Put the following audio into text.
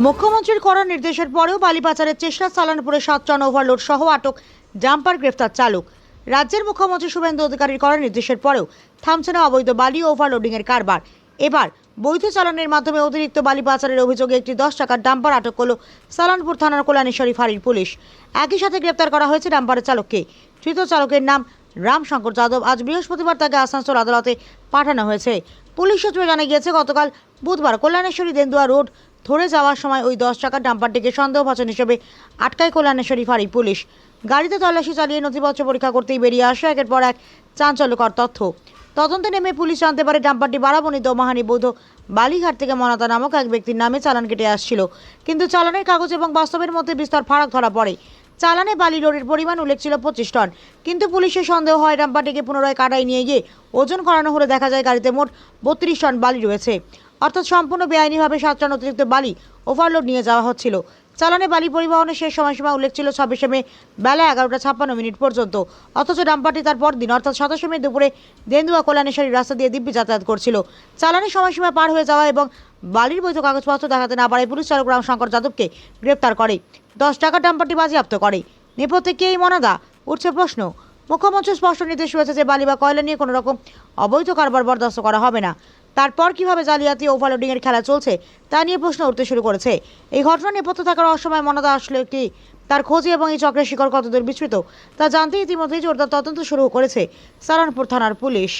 মুখ্যমন্ত্রীর কড়া নির্দেশের পরেও বালি পাচারের চেষ্টা, সালানপুরে 7 টন ওভারলোড সহ আটক ডাম্পার, গ্রেফতার চালক। রাজ্যের মুখ্যমন্ত্রী শুভেন্দু অধিকারীর কড়া নির্দেশের পরেও থামছে না অবৈধ বালি ওভারলোডিং এর কারবার। এবার বৈধ চালানের মাধ্যমে অতিরিক্ত বালি পাচারের অভিযোগে একটি 10 টাকার ডাম্পার আটক করল সালানপুর থানার কল্যাণেশ্বরী ফাঁড়ির পুলিশ। একই সাথে গ্রেফতার করা হয়েছে ডাম্পারের চালককে। ধৃত চালকের নাম রামশঙ্কর যাদব। আজ বৃহস্পতিবার তাকে আসানসোল আদালতে পাঠানো হয়েছে। পুলিশ সূত্রে জানা গিয়েছে, গতকাল বুধবার কল্যাণেশ্বরী দেন্দুয়া রোড ধরে যাওয়ার সময় ওই 10 টাকার ডাম্পারটিকে সন্দেহভাজন হিসেবে আটকায় কল্যাণেশ্বরী ফাঁড়ি পুলিশ। গাড়িতে তল্লাশি চালিয়ে নথিপত্র পরীক্ষা করতেই বেরিয়ে আসে একের পর এক চাঞ্চল্যকর তথ্য। তদন্তে নেমে পুলিশ জানতে পারে ডাম্পারটি বারাবণী দোমাহানি বৌদ্ধ বালিঘাট থেকে মনাতা নামক এক ব্যক্তির নামে চালান কেটে আসছিল। কিন্তু চালানের কাগজ এবং বাস্তবের মধ্যে বিস্তর ফারাক ধরা পড়ে। চালানে বালি লোডের পরিমাণ উল্লেখ ছিল 25 টন, কিন্তু পুলিশের সন্দেহ হয় ডাম্পারটিকে পুনরায় কাটায় নিয়ে গিয়ে ওজন করানো হলে দেখা যায় গাড়িতে মোট 32 টন বালি রয়েছে। অর্থাৎ সম্পূর্ণ বেআইনিভাবে 7 টন অতিরিক্ত বালি ওভারলোড নিয়ে যাওয়া হচ্ছিল। চালানে বালি পরিবহনের শেষ সময়সীমা উল্লেখ ছিল 26 মে বেলা 11:56 পর্যন্ত। অথচ ডাম্পারটি তার পরদিন অর্থাৎ 27 মে দুপুরে দেন্দুয়া কল্যাণেশ্বরী রাস্তা দিয়ে দিব্যি যাতায়াত করছিল। চালানের সময়সীমা পার হয়ে যাওয়া এবং বালির বৈধ কাগজপত্র দেখাতে না পারে পুলিশ চালক রামশঙ্কর যাদবকে গ্রেপ্তার করে 10 টাকার ডাম্পারটি বাজেয়াপ্ত করে। নেপথ্যে কে এই মনাদা, উঠছে প্রশ্ন। মুখ্যমন্ত্রী স্পষ্ট নির্দেশ রয়েছে যে বালি বা কয়লা নিয়ে কোনো রকম অবৈধ কারবার বরদাস্ত করা হবে না। তারপর কিভাবে জালিয়াতি ওভারলোডিং এর খেলা চলছে তা নিয়ে প্রশ্ন উঠতে শুরু করেছে। এই ঘটনা নেপথ্যে থাকার অসময় মনাদা আসলে কি, তার খোঁজে এবং এই চক্রের শিকড় কতদূর বিস্তৃত তা জানতে ইতিমধ্যেই জোরদার তদন্ত শুরু করেছে সালানপুর থানার পুলিশ।